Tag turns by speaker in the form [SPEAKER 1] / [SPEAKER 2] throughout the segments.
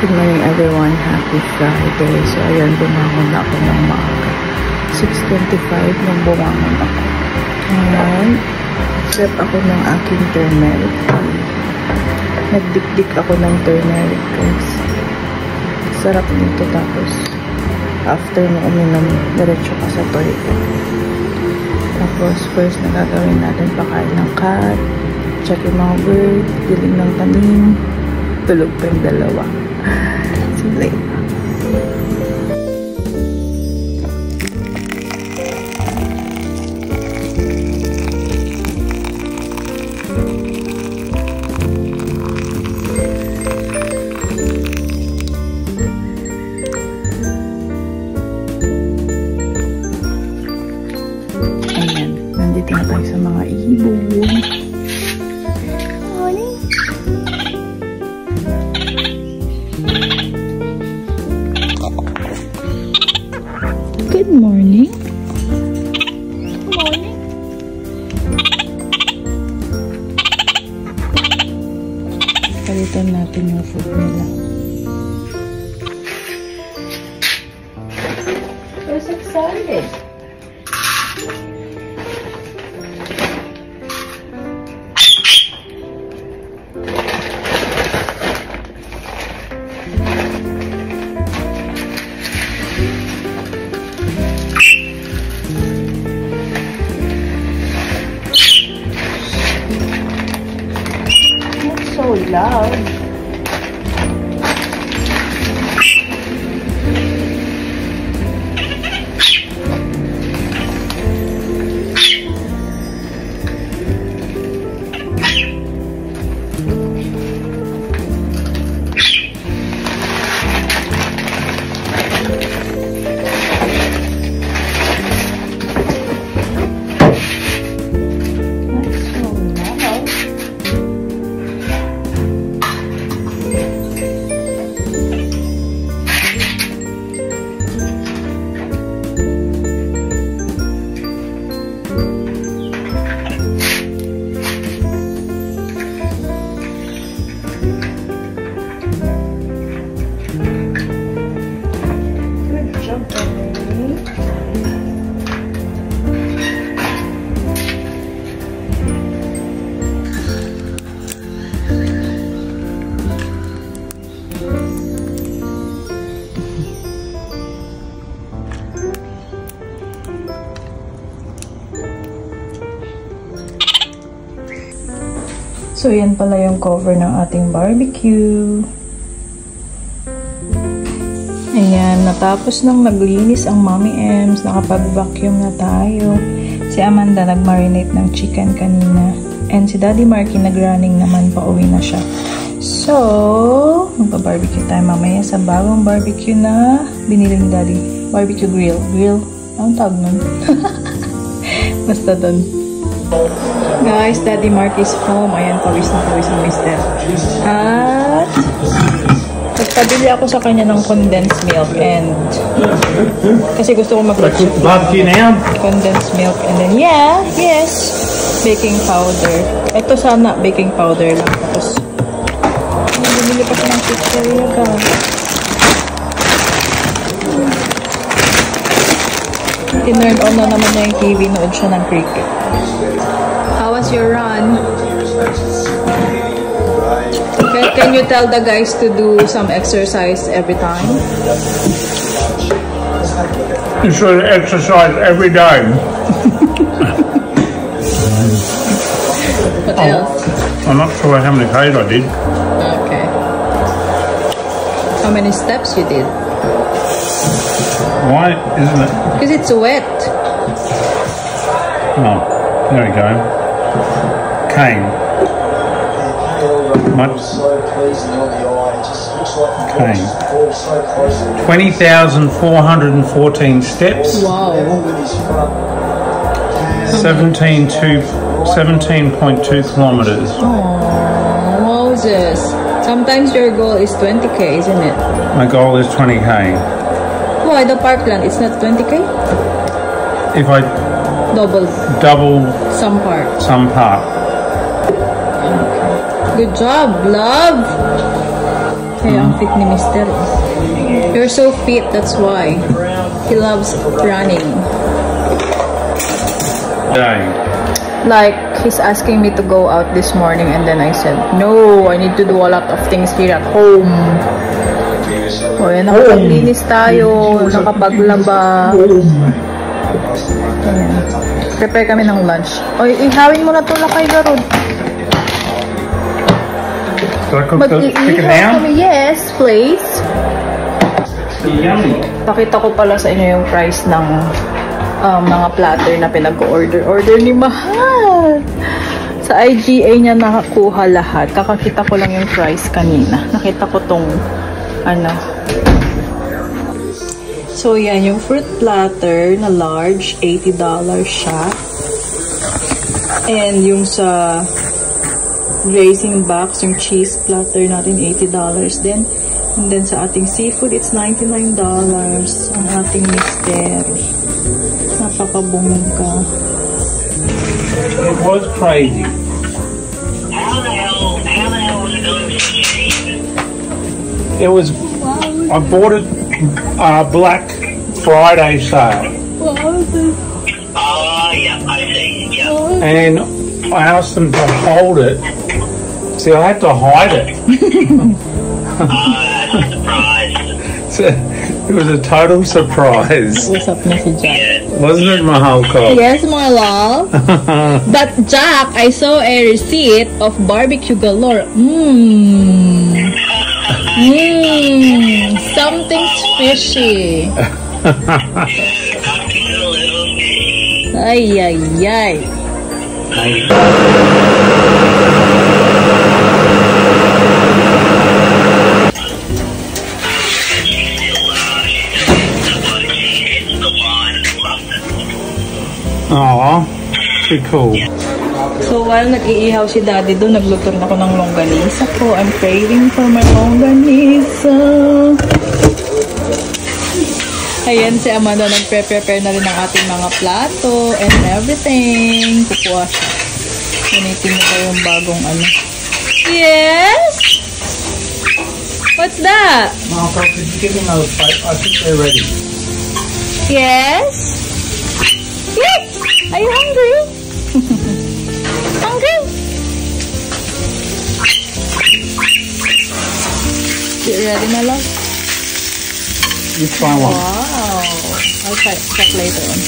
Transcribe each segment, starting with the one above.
[SPEAKER 1] Good morning everyone, happy Friday. So ayan, bumangon na ako ng maaga. 6:25 nung bumangon ako. And set ako ng aking turmeric. Nagdikdik ako ng turmeric guys. Sarap nito, tapos after mo uminom, diretso ka sa toilet. Tapos first na gagawin natin, pakain ng cat, check yung mga bird, dilim ng tanim, tulog pa yung dalawa. See you later. Ayan, nandito na tayo sa mga ibon. Good morning. Good morning. Palitan natin yung food nila. We're so excited. So loud. So, yan pala yung cover ng ating barbecue. Ayan, natapos nang naglinis ang Mommy Ems, nakapag-vacuum na tayo. Si Amanda nag-marinate ng chicken kanina. And si Daddy Marky nag-running naman, pauwi na siya. So, magpa-barbecue tayo mamaya sa bagong barbecue na binili ni Daddy. Barbecue grill. Grill? Anong tawag nun? Basta dun. Guys, Daddy Marky's home. Ayan, pawis na mister. At nagpabili ako sa kanya ng condensed milk and kasi gusto ko mag-barbecue na yan. Condensed milk and then baking powder. Ito sana baking powder lang. Tapos bumili pa siya ng pizzeria guys. Tinurn on na naman niya yung TV, nood siya ng cricket. How was your run? Can you tell the guys to do some exercise every time?
[SPEAKER 2] You should exercise every day.
[SPEAKER 1] What else?
[SPEAKER 2] I'm not sure how many Ks I did.
[SPEAKER 1] Okay. How many steps you did?
[SPEAKER 2] Why isn't it?
[SPEAKER 1] Because it's wet.
[SPEAKER 2] Oh, there we go. Cane. Much. Cane. 20,414 steps.
[SPEAKER 1] Wow.
[SPEAKER 2] 17.2 kilometers.
[SPEAKER 1] Oh, Moses. Sometimes your goal is 20K, isn't it?
[SPEAKER 2] My goal is 20K.
[SPEAKER 1] Why the parkland? It's not 20K?
[SPEAKER 2] If I
[SPEAKER 1] double some part.
[SPEAKER 2] Okay.
[SPEAKER 1] Good job, love. Kaya ang fit ni Mister. You're so fit, that's why. He loves running.
[SPEAKER 2] Day.
[SPEAKER 1] Like, he's asking me to go out this morning and then I said, no, I need to do a lot of things here at home. O, yan, nakapaglinis tayo, nakapaglaba. Ayan. Prepare kami ng lunch. O, ihawin mo na ito lakay, Garod.
[SPEAKER 2] Do I cook the chicken now?
[SPEAKER 1] Yes, please.
[SPEAKER 2] Yummy.
[SPEAKER 1] Pakita ko pala sa inyo yung price ng mga platter na pinag-order. Order ni Mahal! Sa IGA niya nakakuha lahat. Kakakita ko lang yung price kanina. Nakita ko tong So, yan. Yung fruit platter na large, $80 siya. And yung sa racing box, yung cheese platter natin, $80 din. And then sa ating seafood, it's $99. Ang ating Mister. Napakabongga.
[SPEAKER 2] It was crazy.
[SPEAKER 3] How the hell was it going to be cheap?
[SPEAKER 2] It was, I bought it Black Friday sale.
[SPEAKER 3] Yeah, I see, yeah.
[SPEAKER 2] And I asked them to hold it. See, I had to hide it.
[SPEAKER 3] That's a surprise.
[SPEAKER 2] So, it was a total surprise.
[SPEAKER 1] What's up, Mr. Jack?
[SPEAKER 3] Yeah.
[SPEAKER 2] Wasn't it, Mahal Cop?
[SPEAKER 1] Yes, my love. But Jack, I saw a receipt of barbecue galore. Something's fishy.
[SPEAKER 3] Something a little fishy.
[SPEAKER 1] Ay, ay, ay.
[SPEAKER 2] Aw, pretty cool.
[SPEAKER 1] So, while nag-iihaw si Daddy doon, nagluto rin ako ng longganisa ko. I'm craving for my longganisa. Ayan, si Amanda nagpe-prepare na rin ng ating mga plato and everything. Kukuha siya. Gunitin niyo pa yung bagong ano. Yes? What's that?
[SPEAKER 2] Mahal Cop, could you give me another plate? I think they're ready.
[SPEAKER 1] Yes? Yes! Are you hungry? Hungry? You ready, my love?
[SPEAKER 2] You try one.
[SPEAKER 1] Wow. I'll check later on.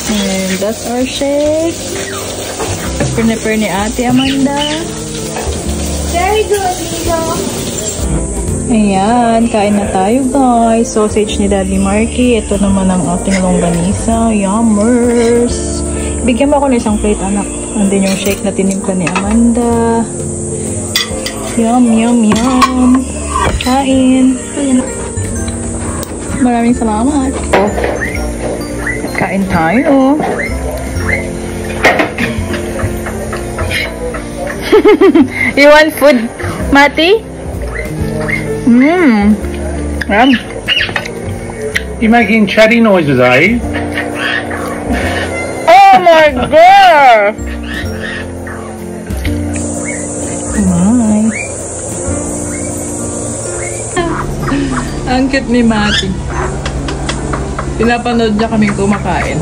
[SPEAKER 1] And that's our shake. Prepare ni Ate Amanda. Very good, Nico. Ayan, kain na tayo guys. Sausage ni Daddy Marky. Ito naman ang ating longganisa. Yummers. Bigyan mo ako ng isang plate, anak. And then yung shake na tinimpla ni Amanda. Yum, yum, yum. Kain. Maraming salamat. Oh. Kain tayo. You want food, Mati?
[SPEAKER 2] You're making chatty noises, are you?
[SPEAKER 1] Oh my god! My. Ang cute ni Mati. Pinapanood niya kaming kumakain.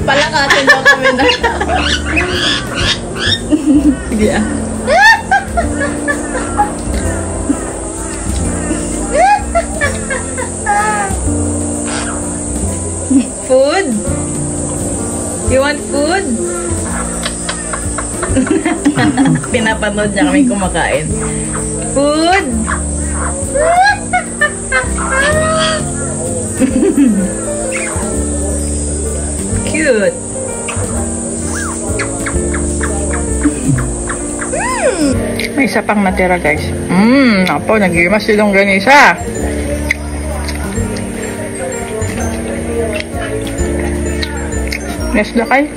[SPEAKER 1] Palakatin daw kami na. Sige ah. Food? You want food? Pinapanood niya kami kumakain. Food? Cute. May isa pang natira, guys. Apo, nag-imas silong ganisa. Yes, lakay.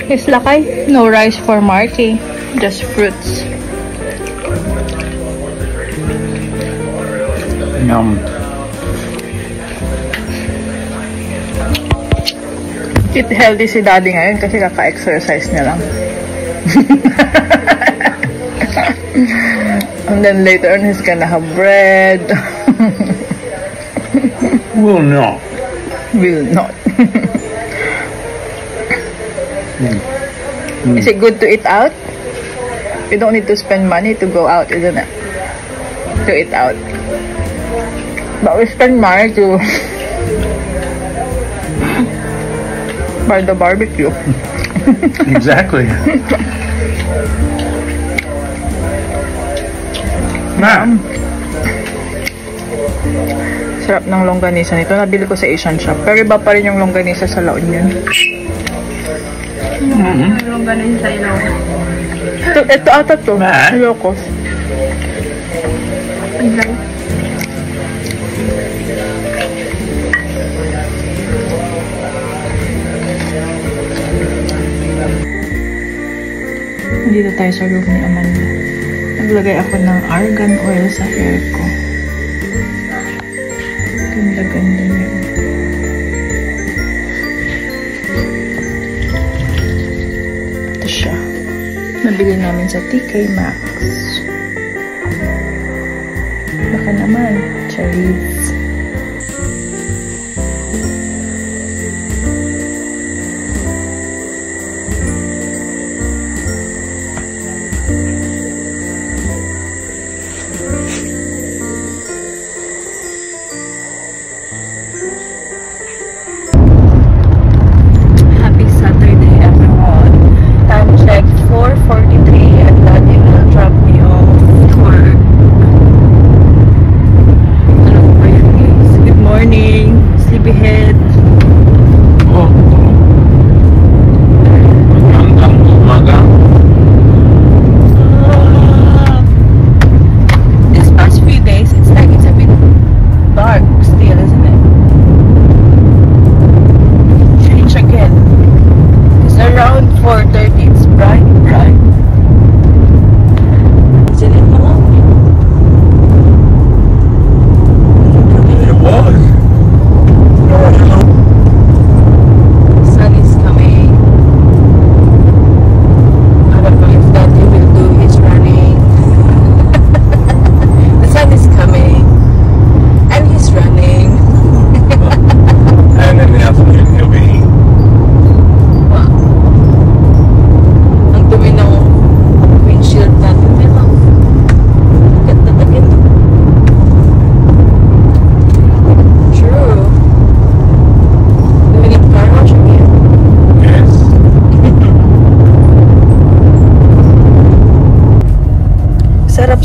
[SPEAKER 1] Is lakay. No rice for Marky. Just fruits.
[SPEAKER 2] Yum.
[SPEAKER 1] Eat healthy si Daddy ngayon kasi kaka-exercise niya lang. And then later on, he's gonna have bread.
[SPEAKER 2] Will not.
[SPEAKER 1] Will not. Is it good to eat out? You don't need to spend money to go out, isn't it? To eat out. But we spend money to buy the barbecue.
[SPEAKER 2] Exactly. Ma'am.
[SPEAKER 1] Sarap ng longganisa nito. Nabili ko sa Asian shop. Pero iba pa rin yung longganisa sa La Union. Longganisa sa Ilocos. Ito ata to. Ilocos. Dito tayo sa room ni Amanda. Naglagay ako ng argan oil sa hair ko. Ganda-ganda niya. Ito siya. Nabili namin sa TK Maxx. Baka naman, cherries.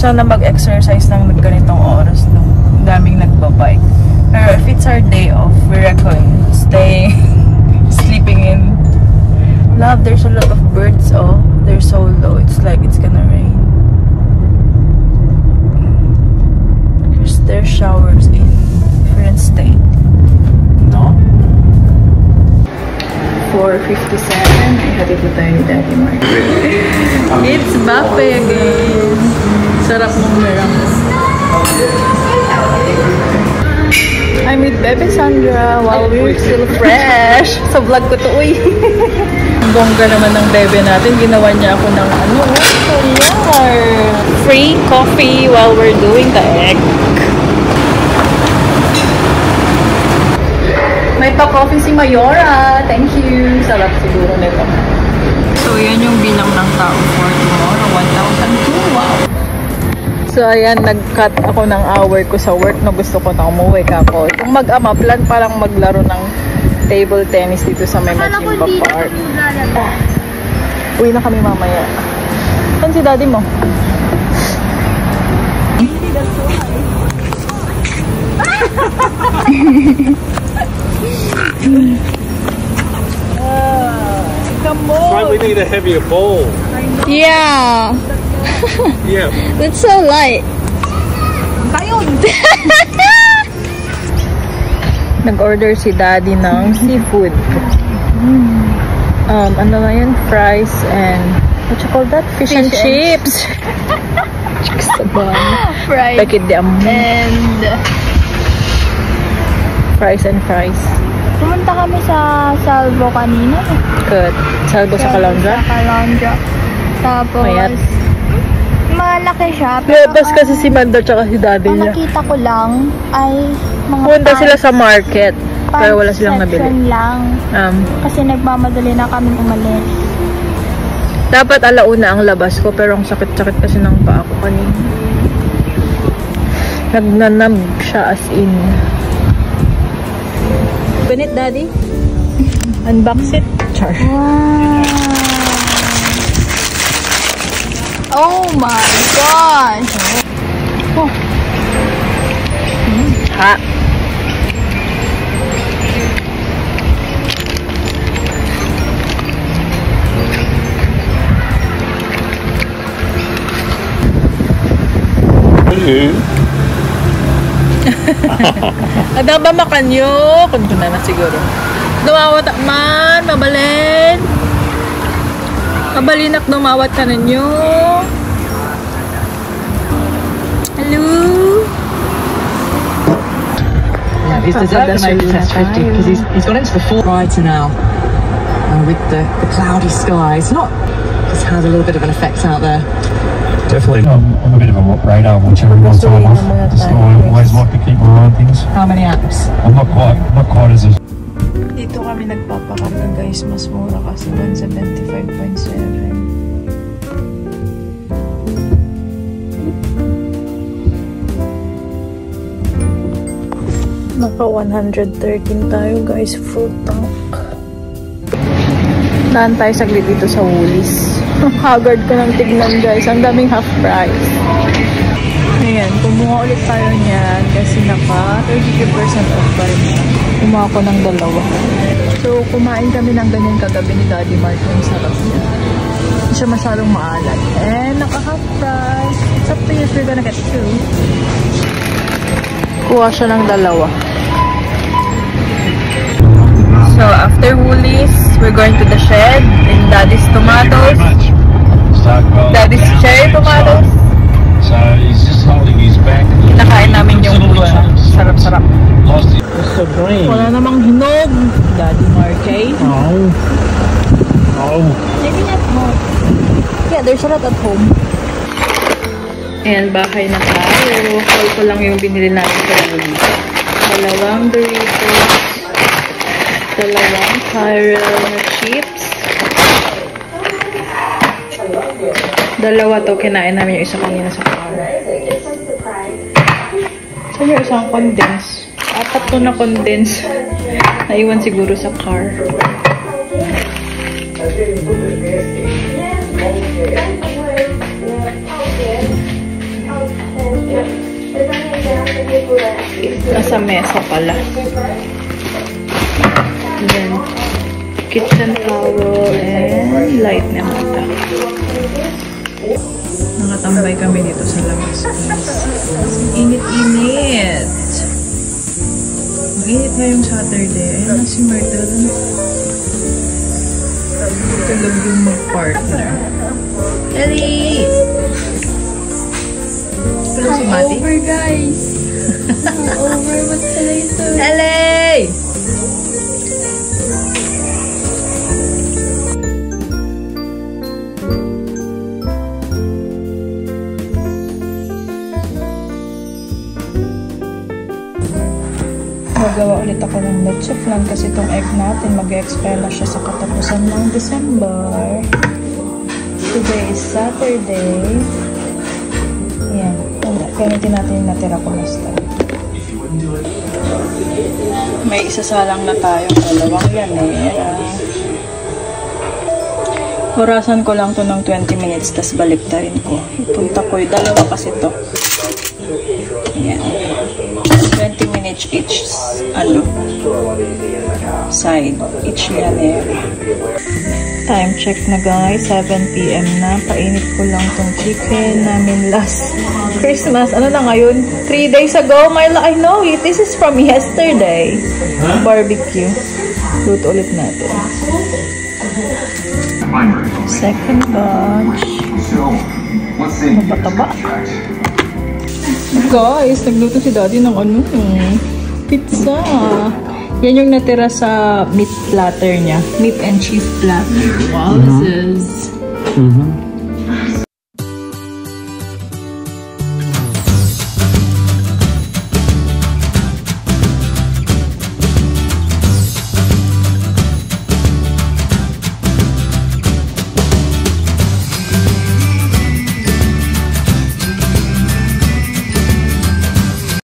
[SPEAKER 1] Sana mag-exercise ng ganitong oras nung daming nagbabike. Pero if it's our day off, we're going to stay sleeping in. Love, there's a lot of birds, oh. They're so low. It's like it's gonna rain. There's showers in different state. No? 4:57. Hatid po tayo ni Daddy Mark. It's buffet again. Sarap mong merang. I'm with Bebe Sandra while we're still fresh. Sa vlog ko to, uy. Bongga naman ng bebe natin. Ginawa niya ako ng ano. Free coffee while we're doing the egg. May pa-coffee si Mayora. Thank you. Sarap siguro nito. So, yan yung bilang ng tao for tomorrow. 1,002. Wow. So, ayan, nag-cut ako ng hour ko sa work na gusto ko na umuwi kako. Kung mag-ama, plan parang maglaro ng table tennis dito sa may Majimba Park. Uwi na kami mamaya. Saan si Daddy mo? Come on!
[SPEAKER 2] It's like we need a heavier ball.
[SPEAKER 4] Yeah.
[SPEAKER 2] Yeah.
[SPEAKER 4] It's so light.
[SPEAKER 1] Nag-order si Daddy ng seafood. ano na yun? Fries and, what you call that? Fish and chips. Chicks sa bun.
[SPEAKER 4] Fries.
[SPEAKER 1] Pakit di amo.
[SPEAKER 4] And
[SPEAKER 1] Fries and fries.
[SPEAKER 4] pumunta kami sa Salvo kanina.
[SPEAKER 1] Good. Salvo sa Calondra?
[SPEAKER 4] Sa Calondra. Tapos,
[SPEAKER 1] Mayat.
[SPEAKER 4] malaki siya.
[SPEAKER 1] Labas kasi si Manda tsaka si daddy
[SPEAKER 4] ang
[SPEAKER 1] niya.
[SPEAKER 4] nakita ko lang ay mga
[SPEAKER 1] Punta sila
[SPEAKER 4] pants-
[SPEAKER 1] sa market. Pero wala
[SPEAKER 4] pants
[SPEAKER 1] silang
[SPEAKER 4] section
[SPEAKER 1] nabili.
[SPEAKER 4] lang. Kasi nagmamadali na kami umalis.
[SPEAKER 1] Dapat alauna ang labas ko, pero ang sakit-sakit kasi ng paa ko kanina. Nagnanab siya as in. Open it, daddy. Unbox it. Char.
[SPEAKER 4] Wow. Oh my gosh. Oh.
[SPEAKER 1] Ha. Ada ba makan nyo? Kunto na siguro. Dumawat man, mabalin. Mabalinak dumawat ka ninyo. Hello?
[SPEAKER 5] He's deserved to make the test 50 because he's got into the fourth rider now with the cloudy skies. Just has a little bit of an effect out there.
[SPEAKER 6] Definitely. I'm a bit of a radar watcher every once in a while. Just always like to keep my eye on things.
[SPEAKER 5] How many apps?
[SPEAKER 6] I'm not quite as a...
[SPEAKER 1] Dito kami nagpapakarga guys, mas mura kasi 175.7. Naka 113 tayo guys, full tank. Daan tayo saglit dito sa Woolies. Haggard ko ng tignan guys, ang daming half price. Ayan, kumuha ulit tayo niyan kasi naka 32% off pa rin. Kumuha ko ng dalawa. So, kumain kami ng ganyan kagabi ni Daddy Mark. Yung sarap niya. Hindi siya masyadong maalat. And naka half price. It's up to you if you're gonna get two. Kuha siya ng dalawa. So, after Woolies, we're going to the shed in Daddy's Tomatoes. Daddy's cherry tomatoes.
[SPEAKER 6] So he's just holding his back.
[SPEAKER 1] Kinakain namin yung pusa. Sarap-sarap.
[SPEAKER 2] It's so green.
[SPEAKER 1] Wala namang hinog. Daddy Markay.
[SPEAKER 2] Oh. Oh.
[SPEAKER 1] Maybe not more. Yeah, there's a lot at home. And bahay na tayo. Haul ko lang yung binili natin sa Woolies. Dalawang Doritos. Dalawang Tyrell na chips. Dalawa to, kinain namin yung isa kanina sa car. Saan yung isang condense? Apat to na condense. Naiwan siguro sa car. Nasa mesa pala. Then, kitchen towel and light na mata. Nakatambay kami dito sa labas. Init-init. Mag-init ngayong Saturday. Ayun na si Myrtle. Tulog yung mag-partner. Ellie! Pero si Mati?
[SPEAKER 4] Over guys. Over. What's the latest?
[SPEAKER 1] Ellie! Magawa ulit ako ng leche flan kasi itong egg natin mag-expire na siya sa katapusan ng December. Today is Saturday. Ayan. Gamitin natin yung natira ko last time. May isasalang na tayo. Dalawang yanera. Orasan ko lang to ng 20 minutes tas balik tayo ko. Ipunta ko yung dalawa kasi to. Ayan. 20 minutes each side, each yanera. Time check na guys, 7 PM na. Painit ko lang tong chicken namin last Christmas. Ano na ngayon? 3 days ago. I know it. This is from yesterday. Barbecue. Luto ulit natin.
[SPEAKER 6] primary focus.
[SPEAKER 1] Second batch.
[SPEAKER 6] So, let's see.
[SPEAKER 1] Taba-taba. Guys, nagluto si Daddy ng pizza. Yan yung natira sa meat platter niya. Meat and cheese platter. Wow, this is...